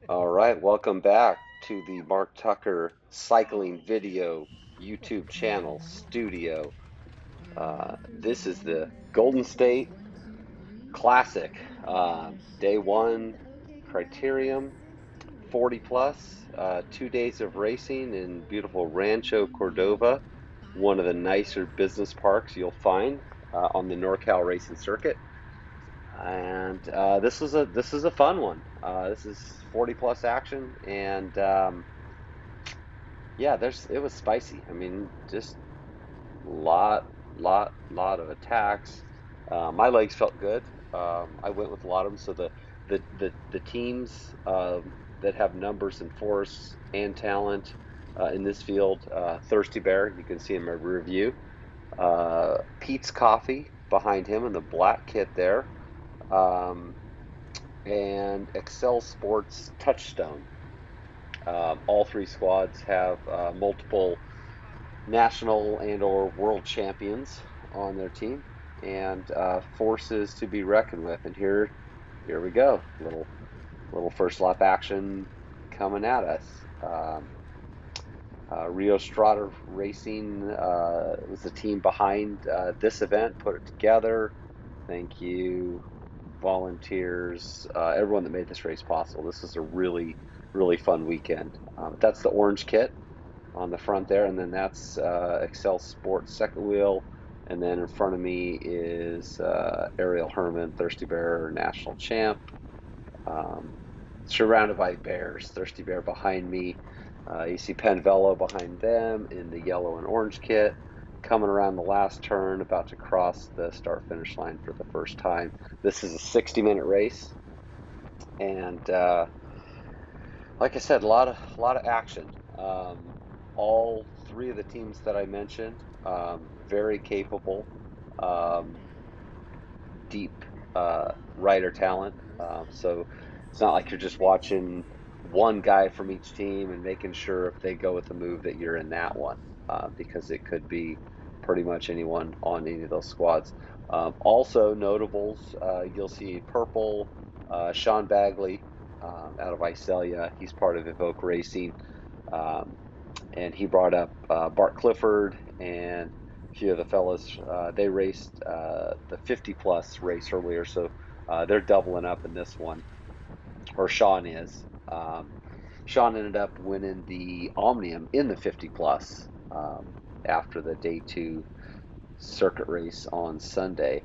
All right, welcome back to the Mark Tucker Cycling Video YouTube channel studio. This is the Golden State Classic, day one, Criterium, 40 plus, 2 days of racing in beautiful Rancho Cordova, one of the nicer business parks you'll find on the NorCal racing circuit. And this is a fun one. This is 40 plus action, and yeah, it was spicy. I mean, just lot of attacks. My legs felt good. I went with a lot of them. So the teams that have numbers and force and talent in this field, Thirsty Bear, you can see in my review. Pete's Coffee behind him in the black kit there. Um, and Excel Sports Touchstone. All three squads have multiple national and or world champions on their team, and forces to be reckoned with. And here we go, little first lap action coming at us. Rio Strada Racing was the team behind this event, put it together. Thank you, volunteers, everyone that made this race possible. This is a really fun weekend. That's the orange kit on the front there, and then that's Excel Sports second wheel, and then in front of me is Ariel Herman, Thirsty Bear national champ, um, surrounded by bears. Thirsty Bear behind me. You see Penvelo behind them in the yellow and orange kit, coming around the last turn, about to cross the start finish line for the first time. This is a 60-minute race, and like I said, a lot of action. All three of the teams that I mentioned, very capable, um, deep rider talent. So it's not like you're just watching one guy from each team and making sure if they go with the move that you're in that one, because it could be pretty much anyone on any of those squads. Also notables, you'll see purple, Sean Bagley out of Icelia. He's part of Evoke Racing. Um, and he brought up Bart Clifford and a few of the fellas. They raced the 50 plus race earlier, so they're doubling up in this one, or Sean is. Sean ended up winning the Omnium in the 50 plus after the day two circuit race on Sunday.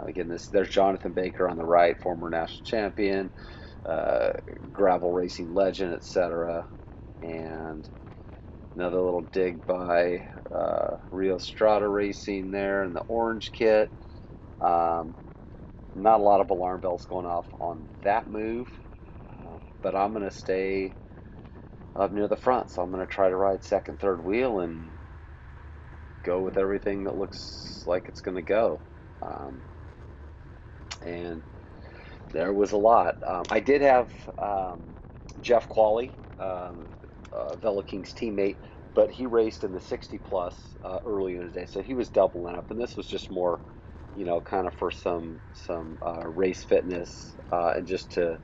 Again, there's Jonathan Baker on the right, former national champion, uh, gravel racing legend, etc. And another little dig by Rio Strada Racing there in the orange kit. Um, Not a lot of alarm bells going off on that move, but I'm going to stay up near the front. So I'm going to try to ride second, third wheel and go with everything that looks like it's going to go. Um, and there was a lot. I did have Jeff Qualley, Velo King's teammate, but he raced in the 60 plus earlier in the day, so he was doubling up, and this was just more, kind of for some race fitness and just to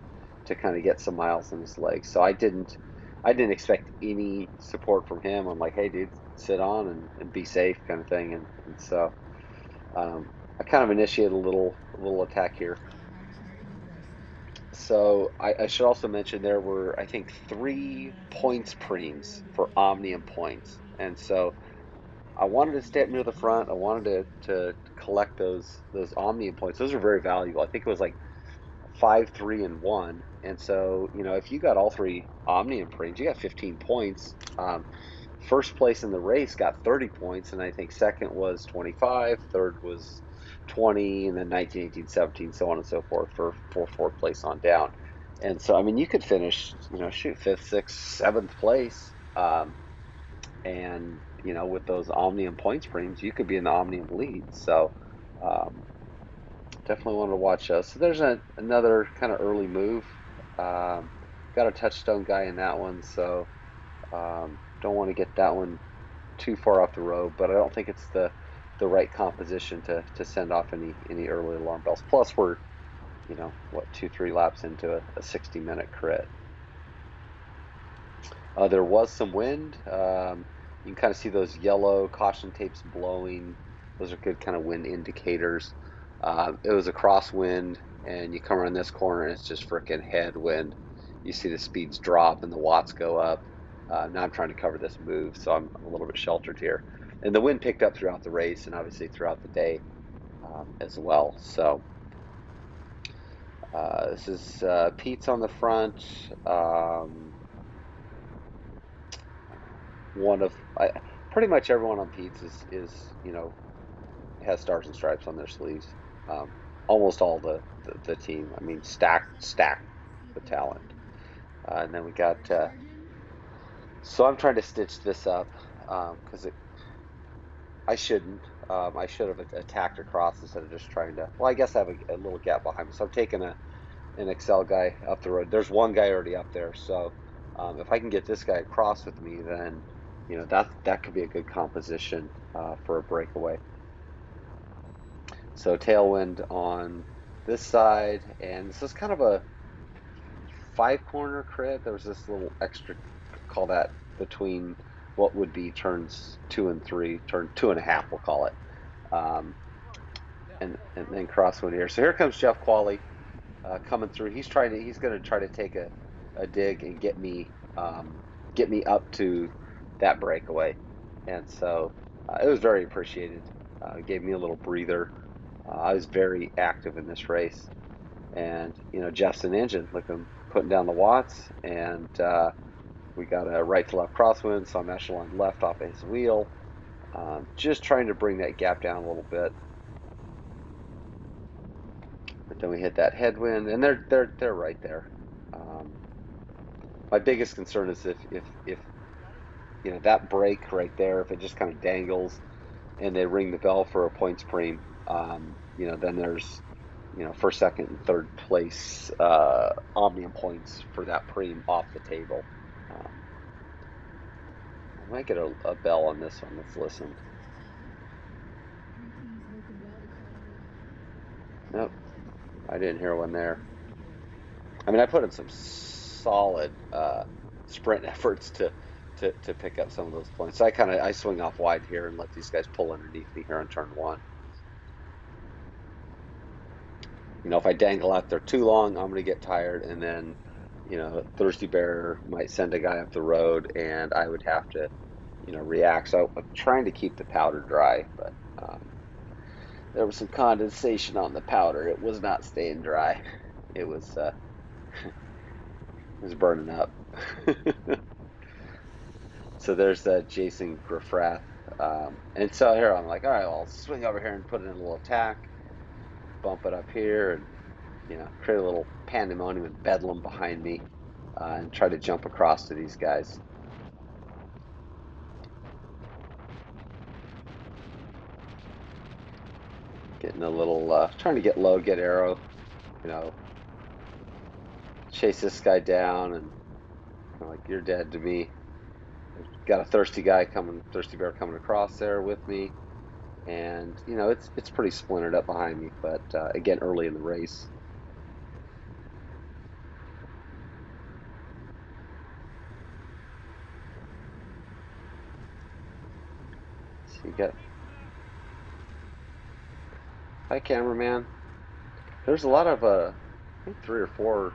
kind of get some miles in his legs. So I didn't expect any support from him. I'm like, hey, dude, sit on and be safe, kind of thing, and so I kind of initiated a little attack here. So I should also mention there were, I think, 3 points preems for Omnium points, and so I wanted to stay up near the front. I wanted to collect those Omnium points. Those are very valuable. I think it was like 5, 3, and 1. And so, if you got all three Omnium preems, you got 15 points. First place in the race got 30 points, and I think second was 25, third was 20, and then 19, 18, 17, so on and so forth for fourth place on down. And so, I mean, you could finish, shoot, fifth, sixth, seventh place. And, with those Omnium points premiums, you could be in the Omnium lead. So, um, definitely want to watch those. So, there's another kind of early move. Got a touchstone guy in that one. So, don't want to get that one too far off the road, but I don't think it's the right composition to send off any early alarm bells. Plus, we're what 2 3 laps into a 60-minute crit. There was some wind. You can kind of see those yellow caution tapes blowing. Those are good kind of wind indicators. It was a crosswind, and you come around this corner, and it's just freaking headwind. You see the speeds drop and the watts go up. Now I'm trying to cover this move, so I'm a little bit sheltered here. And the wind picked up throughout the race, and obviously throughout the day as well. So this is Pete's on the front. One of pretty much everyone on Pete's is has stars and stripes on their sleeves. Almost all the team. I mean, stacked with talent. And then we got. So I'm trying to stitch this up because I shouldn't. I should have attacked across instead of just trying to. Well, I guess I have a little gap behind me, so I'm taking an Excel guy up the road. There's one guy already up there, so if I can get this guy across with me, then that could be a good composition for a breakaway. So tailwind on this side, and this is kind of a five corner crit. There was this little extra, call that, between what would be turns 2 and 3, turn 2.5, we'll call it, um, and then crosswind here. So here comes Jeff Qualley coming through. He's going to try to take a dig and get me up to that breakaway, and so it was very appreciated. Gave me a little breather. I was very active in this race, and Jeff's an engine. Look at him putting down the watts, and we got a right to left crosswind, so I'm echelon left off of his wheel, just trying to bring that gap down a little bit. But then we hit that headwind, and they're right there. My biggest concern is if that break right there, if it just kind of dangles and they ring the bell for a points preem, then there's first, second, and third place Omnium points for that preem off the table. I might get a bell on this one. Let's listen. Nope, I didn't hear one there. I mean, I put in some solid sprint efforts to pick up some of those points. So I swing off wide here and let these guys pull underneath me here on turn one. If I dangle out there too long, I'm going to get tired, and then Thirsty Bear might send a guy up the road, and I would have to react. So I'm trying to keep the powder dry, but there was some condensation on the powder. It was not staying dry. It was it was burning up. So there's Jason Griffrath. And so here I'm like, all right, well, I'll swing over here and put in a little attack, bump it up here, and create a little pandemonium and bedlam behind me, and try to jump across to these guys. Getting a little, trying to get low, get arrow, chase this guy down, and like, you're dead to me. Got a thirsty bear coming across there with me, and it's pretty splintered up behind me, but again, early in the race. So you got, hi cameraman. There's a lot of I think 3 or 4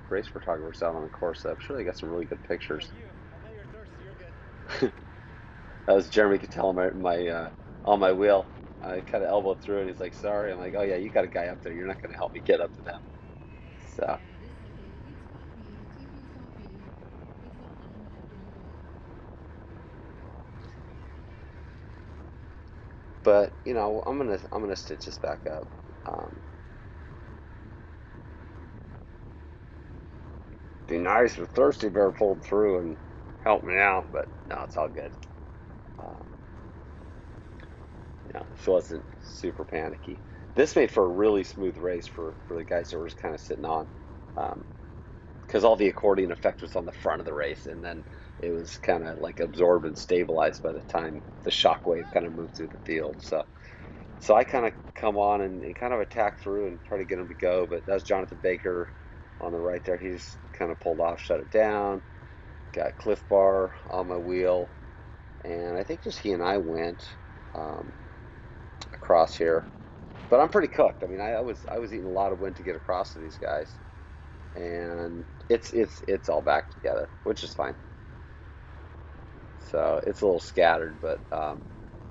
race photographers out on the course. I'm sure they got some really good pictures. That was Jeremy Cattell on my wheel. I kind of elbowed through, and he's like, "Sorry." I'm like, "Oh yeah, you got a guy up there. You're not going to help me get up to them." So, but I'm gonna stitch this back up. Be nice if Thirsty Bear pulled through and helped me out, but no, it's all good. Um, she wasn't super panicky. This made for a really smooth race for the guys that were just kind of sitting on, because all the accordion effect was on the front of the race, and then it was kind of like absorbed and stabilized by the time the shockwave kind of moved through the field. So I kind of come on and kind of attack through and try to get him to go, but that's Jonathan Baker on the right there. He's kind of pulled off, shut it down. Got Cliff Bar on my wheel, and I think just he and I went um, across here. But I'm pretty cooked. I mean, I was eating a lot of wind to get across to these guys, and it's all back together, which is fine. So it's a little scattered, but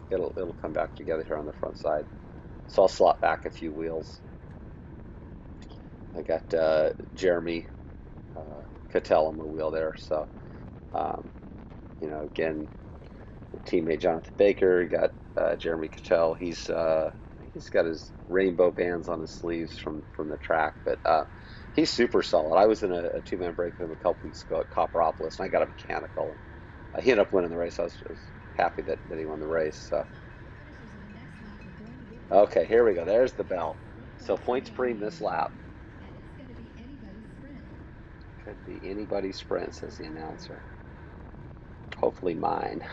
it'll come back together here on the front side. So I'll slot back a few wheels. I got Jeremy Cattell on my wheel there, so um, again, teammate Jonathan Baker. You got Jeremy Cattell. He's got his rainbow bands on his sleeves from the track, but he's super solid. I was in a two-man break with him a couple weeks ago at Copperopolis, and I got a mechanical. And, he ended up winning the race. I was happy that he won the race. So. Okay, here we go. There's the bell. So points preem this lap. Could be anybody's sprint, says the announcer. Hopefully mine.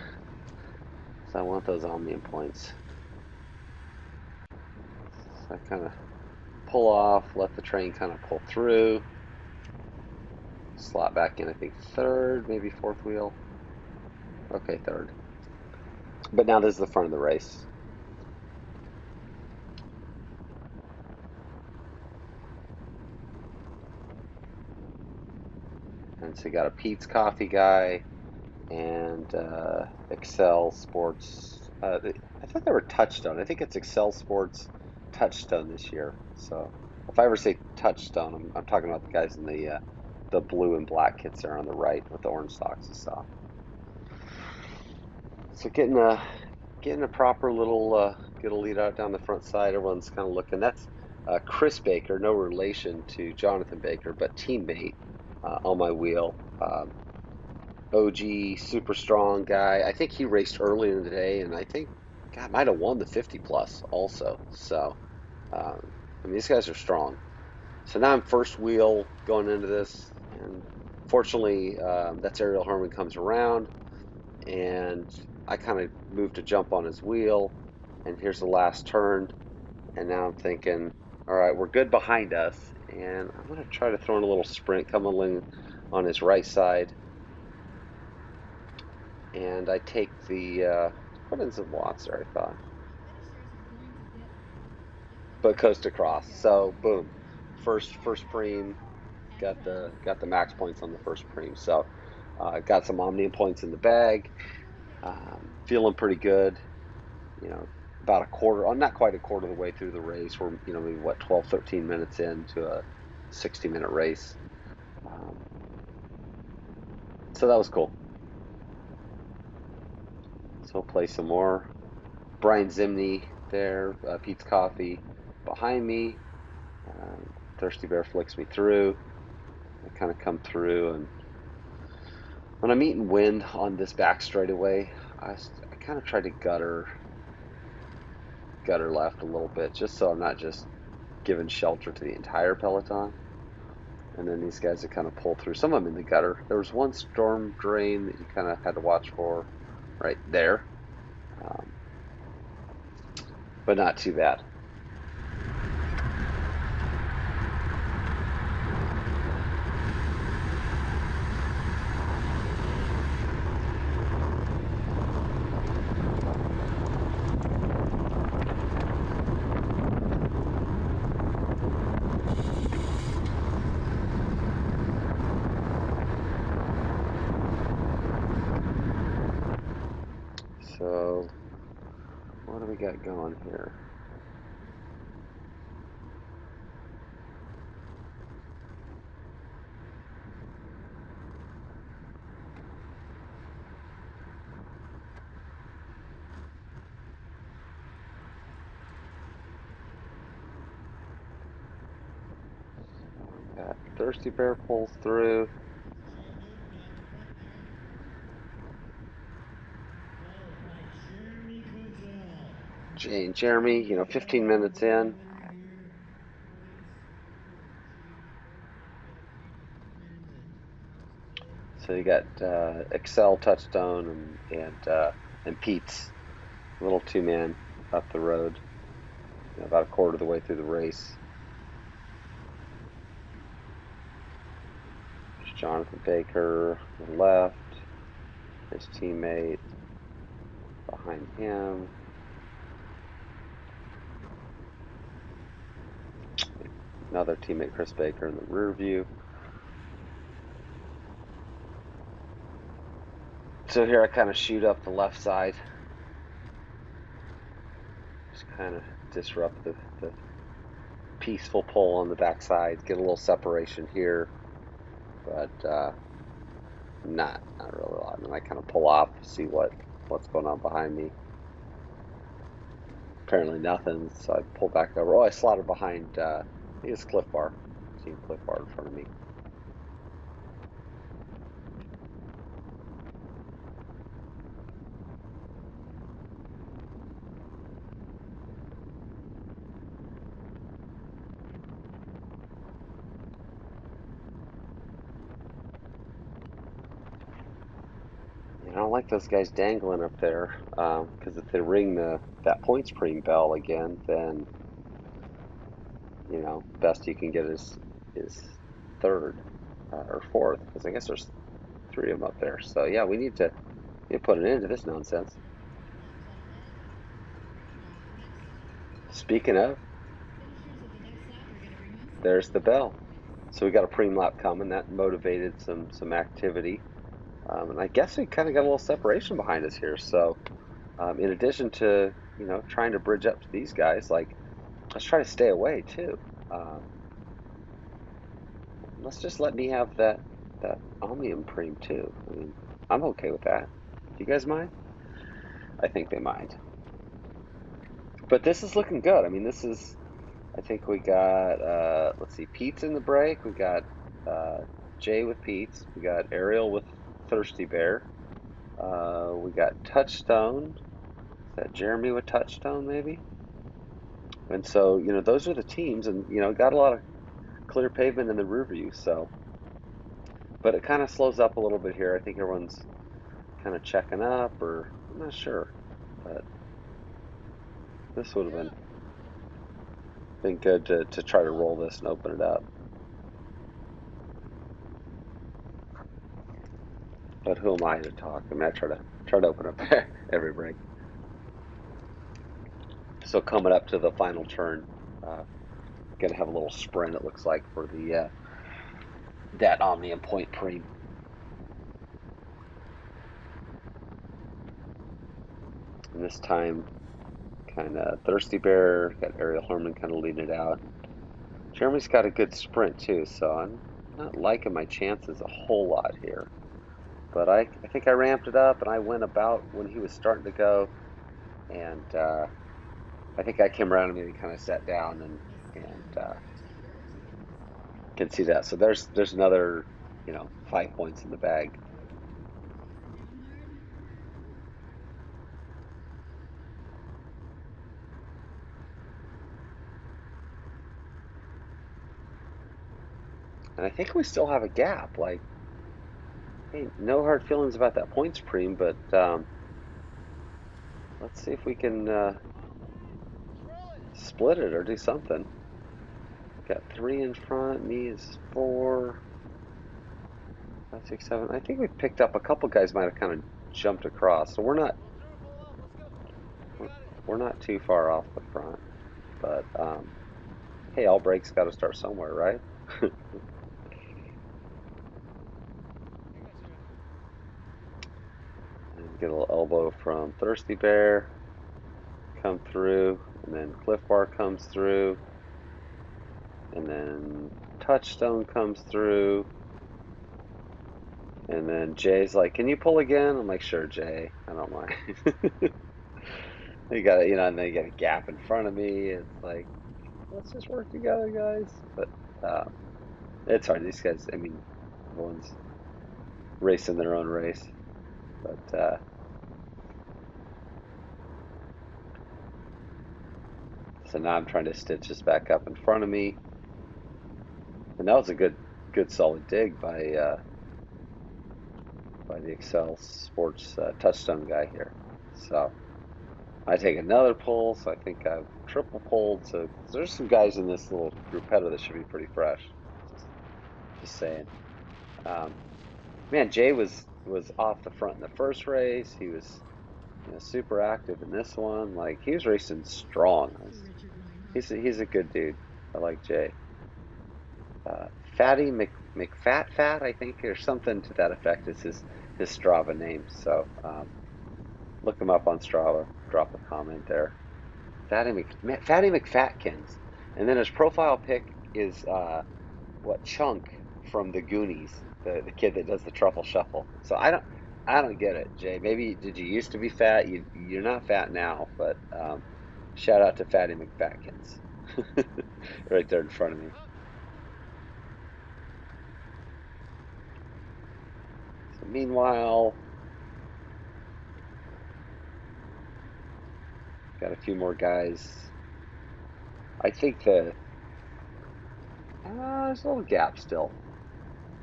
So I want those Omnium points. So I kind of pull off, let the train kind of pull through. Slot back in, I think third, maybe fourth wheel. Okay, third. But now this is the front of the race. And so you got a Pete's Coffee guy and Excel Sports. I thought they were Touchstone. I think it's Excel Sports Touchstone this year. So if I ever say Touchstone, I'm talking about the guys in the blue and black kits there on the right with the orange socks you saw. So getting a proper little get a lead out down the front side. Everyone's kind of looking. That's Chris Baker, no relation to Jonathan Baker, but teammate on my wheel. OG, super strong guy. I think he raced early in the day, and I think God might have won the 50 plus also. So I mean, these guys are strong. So now I'm first wheel going into this, and fortunately, that's Ariel Herman comes around, and I kind of moved to jump on his wheel, and here's the last turn, and now I'm thinking, all right, we're good behind us, and I'm going to try to throw in a little sprint coming in on his right side, and I take put in some watts there, I thought, but coast across. So boom, first preem, got the max points on the first preem. So got some Omnium points in the bag. Feeling pretty good. About a quarter, not quite a quarter of the way through the race. We're, maybe 12, 13 minutes into a 60-minute race. So that was cool. So we'll play some more. Brian Zimney there, Pete's Coffee behind me. Thirsty Bear flicks me through. I kind of come through, and when I'm eating wind on this back straightaway, I kind of try to gutter left a little bit, just so I'm not just giving shelter to the entire peloton. And then these guys that kind of pull through, some of them in the gutter. There was one storm drain that you kind of had to watch for right there, but not too bad. So what do we got going here? Got Thirsty Bear pulls through. Jay and Jeremy, 15 minutes in. So you got Excel Touchstone and Pete's little two-man up the road, about a quarter of the way through the race. Jonathan Baker on the left, his teammate behind him. Another teammate, Chris Baker, in the rear view. So here I kind of shoot up the left side. Just kind of disrupt the peaceful pull on the backside. Get a little separation here, but not really a lot. And then I kind of pull off, see what's going on behind me. Apparently nothing, so I pull back over. Oh, I slotted behind, I think it's Cliff Bar. Seen Cliff Bar in front of me. I don't like those guys dangling up there, because if they ring that points preem bell again, then best you can get is third or fourth, because I guess there's three of them up there. So yeah, we need to put an end to this nonsense. Speaking of, there's the bell. So we got a preem lap coming. That motivated some activity, and I guess we kind of got a little separation behind us here. So in addition to trying to bridge up to these guys, like let's try to stay away too. Let's just let me have that Omnium Preem too. I mean, I'm okay with that. Do you guys mind? I think they mind. But this is looking good. I mean, I think we got, let's see, Pete's in the break. We got Jay with Pete's. We got Ariel with Thirsty Bear. We got Touchstone. Is that Jeremy with Touchstone, maybe? And so, those are the teams, and, got a lot of clear pavement in the rear view, so. But it kind of slows up a little bit here. I think everyone's kind of checking up, or I'm not sure. But this would have been good to try to roll this and open it up. But who am I to talk? I mean, I try to open up every break. So coming up to the final turn, gonna have a little sprint. It looks like for the that Omnium Point Preem. And this time, kind of Thirsty Bear, got Ariel Herman kind of leading it out. Jeremy's got a good sprint too, so I'm not liking my chances a whole lot here. But I think I ramped it up, and I went about when he was starting to go, and I think I came around him and he kind of sat down and can see that. So there's another 5 points in the bag. And I think we still have a gap. Like, hey, no hard feelings about that points preem, but let's see if we can split it or do something. Got 3 in front. Me is 4. 5, 6, 7. I think we picked up a couple guys might have kind of jumped across, so we're not too far off the front. But hey, all breaks got to start somewhere, right? And get a little elbow from Thirsty Bear, come through, and then Cliff Bar comes through, and then Touchstone comes through, and then Jay's like, "Can you pull again?" I'm like, "Sure, Jay, I don't mind." They got and they get a gap in front of me. It's like, let's just work together, guys. But it's hard. These guys, I mean, everyone's racing their own race. But so now I'm trying to stitch this back up in front of me. And that was a good solid dig by the Excel Sports Touchstone guy here. So I take another pull, so I think I've triple pulled. So there's some guys in this little group header that should be pretty fresh. Just saying. Um, Man, Jay was off the front in the first race. He was, super active in this one. Like he was racing strong. He's a good dude. I like Jay. Fatty McFat, I think, or something to that effect is his Strava name. So look him up on Strava. Drop a comment there. Fatty McFatkins, and then his profile pic is what Chunk from the Goonies, the kid that does the truffle shuffle. So I don't get it, Jay. Maybe did you used to be fat? You're not fat now, but shout out to Fatty McFatkins, right there in front of me. So meanwhile, got a few more guys. I think there's a little gap still,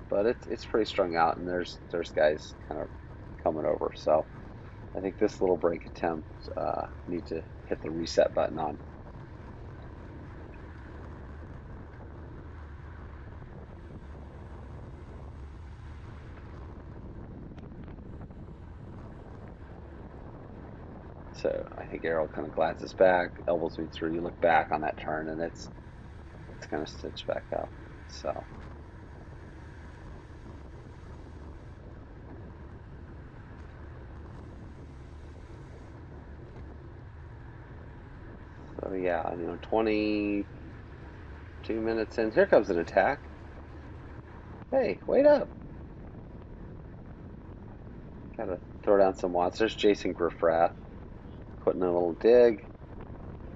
but it's pretty strung out, and there's guys kind of coming over. So I think this little break attempt need to hit the reset button on. So I think Errol kind of glances back, elbows me through. You look back on that turn, and it's kind of stitched back up. So yeah, 22 minutes in, here comes an attack. Hey, wait up! Gotta throw down some watts. There's Jason Griffrath putting in a little dig,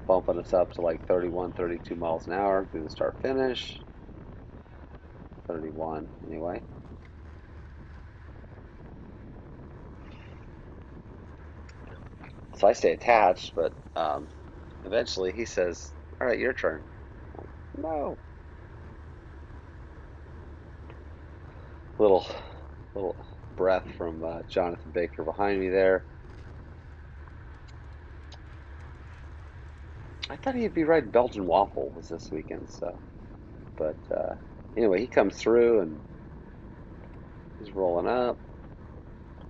bumping us up to like 31, 32 miles an hour through the start finish. 31 anyway. So I stay attached, but eventually he says, "All right, your turn." No, little little breath from Jonathan Baker behind me there. I thought he'd be riding Belgian waffles this weekend, but anyway, he comes through and he's rolling up.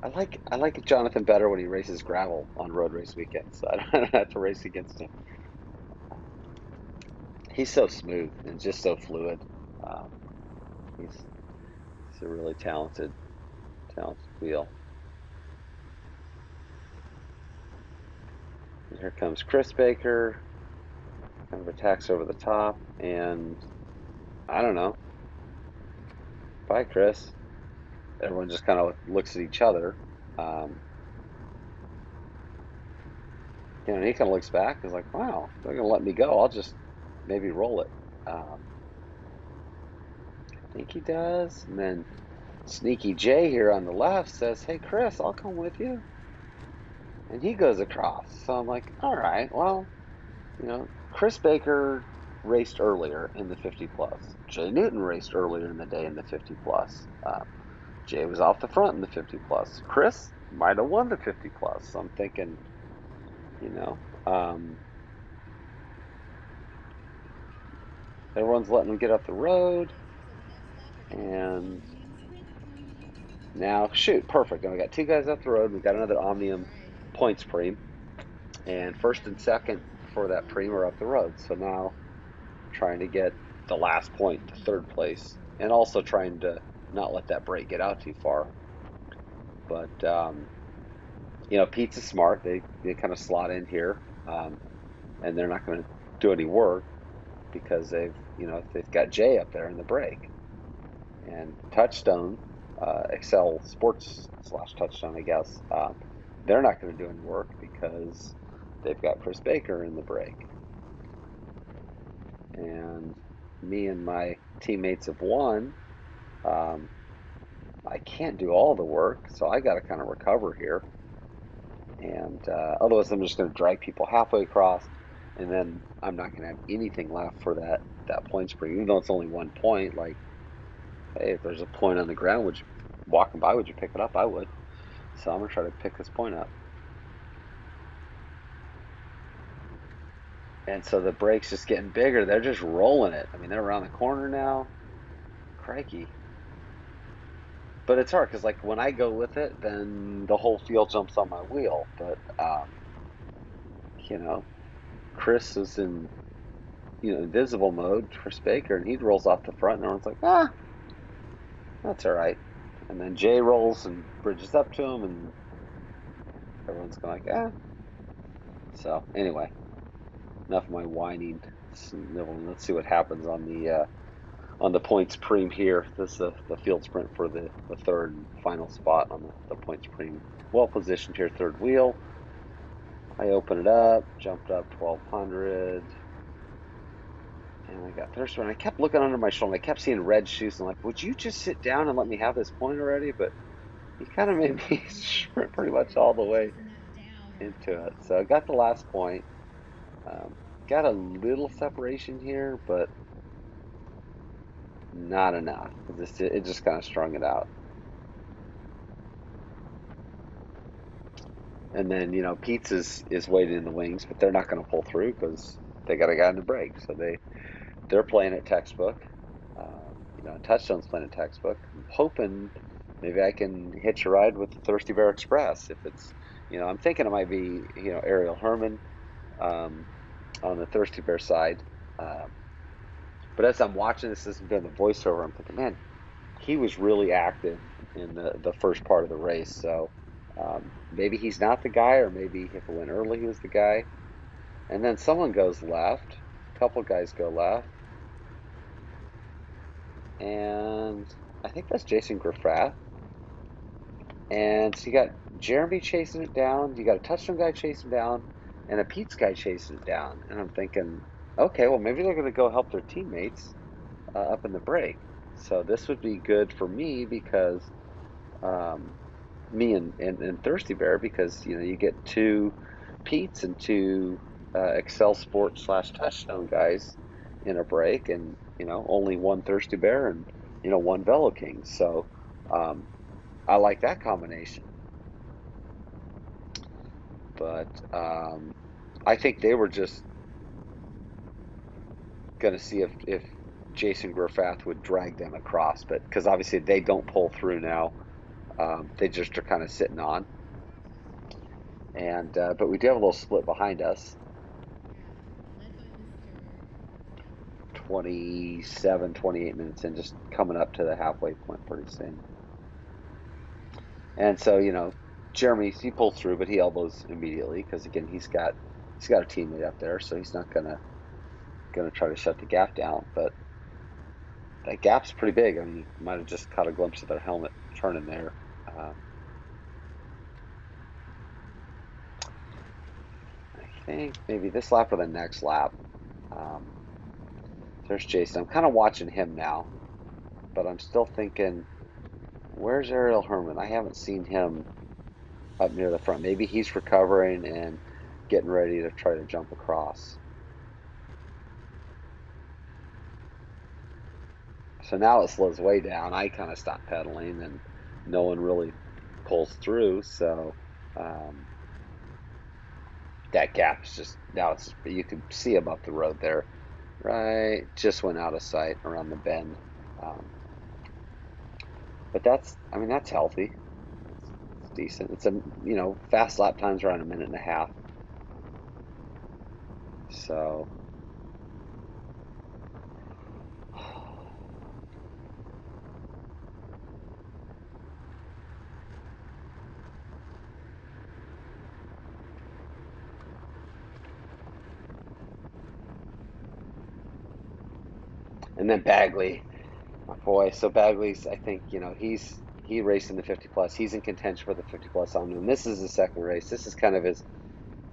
I like Jonathan better when he races gravel on road race weekends. So I don't have to race against him. He's so smooth and just so fluid. Um, he's a really talented wheel. And here comes Chris Baker, kind of attacks over the top, and I don't know. Bye, Chris. Everyone just kind of looks at each other. Um, and he kind of looks back. He's like, "Wow, they're gonna let me go. I'll just maybe roll it." I think he does. And then Sneaky J here on the left says, "Hey, Chris, I'll come with you." And he goes across. So I'm like, "All right, well, Chris Baker raced earlier in the 50 plus. Jay Newton raced earlier in the day in the 50 plus. Jay was off the front in the 50 plus. Chris might have won the 50 plus. So I'm thinking, you know, um, everyone's letting him get up the road. And now, shoot, perfect. And we got two guys up the road. We got another Omnium points preem. And first and second for that preem are up the road. So now trying to get the last point to third place. And also trying to not let that break get out too far. But, Pete's is smart. They kind of slot in here. And they're not going to do any work because they've got Jay up there in the break. And Touchstone, Excel Sports / Touchstone, I guess, they're not going to do any work because they've got Chris Baker in the break. And me and my teammates have won. Um, I can't do all the work, so I got to kind of recover here. And otherwise, I'm just going to drag people halfway across, and then I'm not going to have anything left for that point sprint, even though it's only 1 point. Like, hey, if there's a point on the ground, would you walking by? Would you pick it up? I would. So I'm gonna try to pick this point up. And so the break's just getting bigger. They're just rolling it. I mean, they're around the corner now. Crikey. but it's hard because like when I go with it, then the whole field jumps on my wheel. But you know, Chris is in invisible mode for Baker, and he rolls off the front, and everyone's like, that's all right. And then Jay rolls and bridges up to him, and everyone's going like. So anyway, enough of my whining, sniveling. Let's see what happens on the points preem here. This is the field sprint for the third and final spot on the points preem. Well positioned here, third wheel. I open it up, jumped up 1200, and I got thirsty. And I kept looking under my shoulder. And I kept seeing red shoes. And I'm like, would you just sit down and let me have this point already? But he kind of made me sprint pretty much all the way into it. So I got the last point. Um, got a little separation here, but not enough. It just kind of strung it out. And then, Pete's is waiting in the wings, but they're not going to pull through because they got a guy in the break. So they're playing it textbook. Touchdone's playing it textbook. I'm hoping maybe I can hitch a ride with the Thirsty Bear Express. If it's, I'm thinking it might be, Ariel Herman um, on the Thirsty Bear side. But as I'm watching this and doing the voiceover, I'm thinking, man, he was really active in the first part of the race. So maybe he's not the guy, or maybe if it went early, he was the guy. And then someone goes left. A couple guys go left. And I think that's Jason Grafrath. And so you got Jeremy chasing it down. You got a touchdown guy chasing down, and a Pete's guy chasing it down. And I'm thinking, okay, well maybe they're going to go help their teammates up in the break. So this would be good for me because um, me and Thirsty Bear, because you get two Pete's and two Excel Sports / Touchstone guys in a break, and only one Thirsty Bear and one Velo King. So um, I like that combination. But I think they were just going to see if Jason Graffath would drag them across, but because obviously they don't pull through now, they just are kind of sitting on. And but we do have a little split behind us. 27, 28 minutes in, just coming up to the halfway point pretty soon. And so, Jeremy, he pulls through, but he elbows immediately because again, he's got a teammate up there, so he's not gonna try to shut the gap down. But that gap's pretty big. I mean, you might have just caught a glimpse of their helmet turning there. Um, I think maybe this lap or the next lap. Um, there's Jason. I'm kind of watching him now, but I'm still thinking, where's Ariel Herman? I haven't seen him up near the front. Maybe he's recovering and getting ready to try to jump across. So now it slows way down. I kind of stop pedaling, and no one really pulls through. So um, that gap's just now you can see him up the road there. Right, just went out of sight around the bend. Um, but that's healthy. It's decent. It's fast lap times around a minute and a half. So, and then Bagley, my boy. So Bagley's, I think, he raced in the 50 plus. He's in contention for the 50 plus on him. This is his second race. This is kind of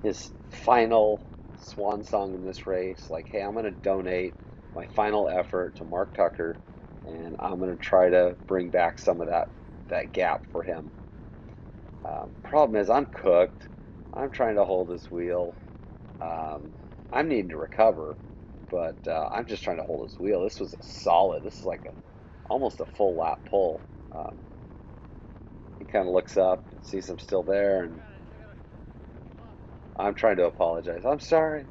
his final swan song in this race. Like, hey, I'm going to donate my final effort to Mark Tucker, and I'm going to try to bring back some of that gap for him. Problem is, I'm cooked. I'm trying to hold his wheel. Um, I'm needing to recover, but I'm just trying to hold his wheel. This was a solid. This is like almost a full lap pull. He kind of looks up and sees I'm still there, and I'm trying to apologize. I'm sorry.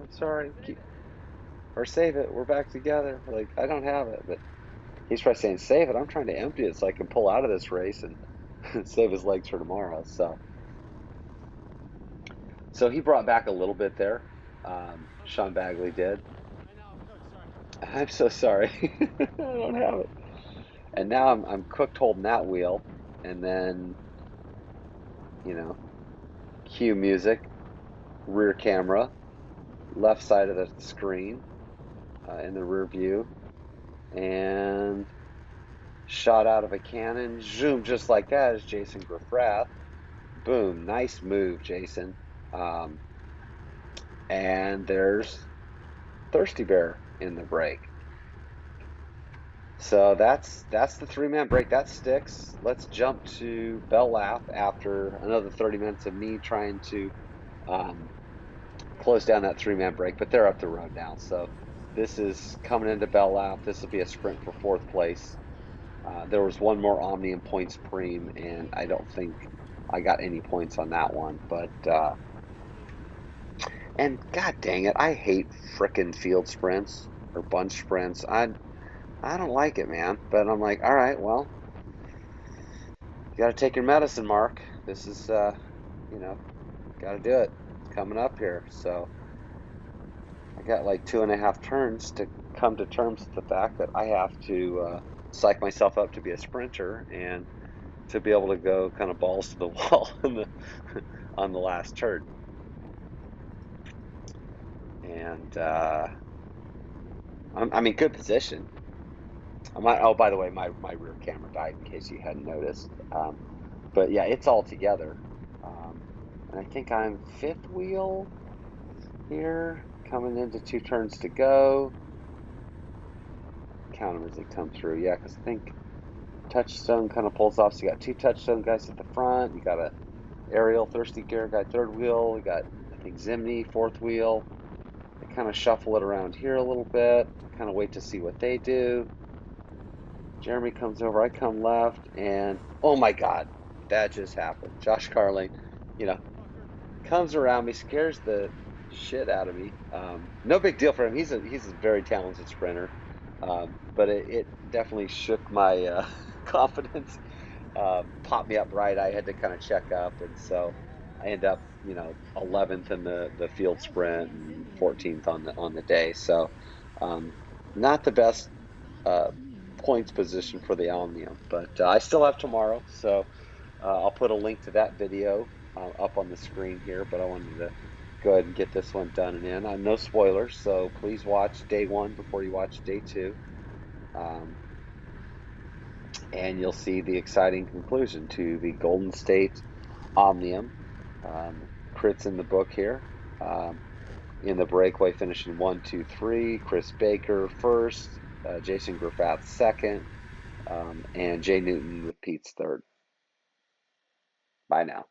Or save it. We're back together. Like, I don't have it, but He's probably saying, save it. I'm trying to empty it so I can pull out of this race and save his legs for tomorrow. So he brought back a little bit there. Sean Bagley did. I'm so sorry. I don't have it. And now I'm cooked holding that wheel. And then, you know, cue music, rear camera, left side of the screen in the rear view, and shot out of a cannon. Zoom, just like that is Jason Griffrath. Boom, nice move, Jason. Um, and there's Thirsty Bear in the break. So that's the three-man break. That sticks. Let's jump to Bell Laugh after another 30 minutes of me trying to um, close down that three-man break, but they're up the road now. So this is coming into Bell Laugh. This will be a sprint for fourth place. There was one more Omnium points preem, and I don't think I got any points on that one. But and god dang it, I hate frickin' field sprints or bunch sprints. I don't like it, man. But I'm like, all right, well, you got to take your medicine, Mark. This is, you know, got to do it. It's coming up here. So I got like 2.5 turns to come to terms with the fact that I have to psych myself up to be a sprinter and to be able to go kind of balls to the wall on the last turn. And I'm in good position. Oh, by the way, my rear camera died in case you hadn't noticed. But yeah, it's all together. Um, and I think I'm fifth wheel here, coming into 2 turns to go. Count them as they come through. Yeah, because I think Touchstone kind of pulls off. So you got two Touchstone guys at the front. You got a Ariel Thirsty Gear guy third wheel. We got, I think, Zimney fourth wheel. They kind of shuffle it around here a little bit. Kind of wait to see what they do. Jeremy comes over. I come left, and oh my God, that just happened. Josh Carling, you know, comes around me, scares the shit out of me. No big deal for him. He's a very talented sprinter, but it definitely shook my confidence. Popped me up right. I had to kind of check up, and so I end up, 11th in the field sprint and 14th on the day. So um, not the best uh, points position for the Omnium, but I still have tomorrow, so I'll put a link to that video up on the screen here. But I wanted to go ahead and get this one done and in. No spoilers, so please watch day one before you watch day two, um, and you'll see the exciting conclusion to the Golden State Omnium. Crit's in the book here. In the breakaway, finishing 1, 2, 3. Chris Baker first, Jason Graffath second, and Jay Newton with Pete's third. Bye now.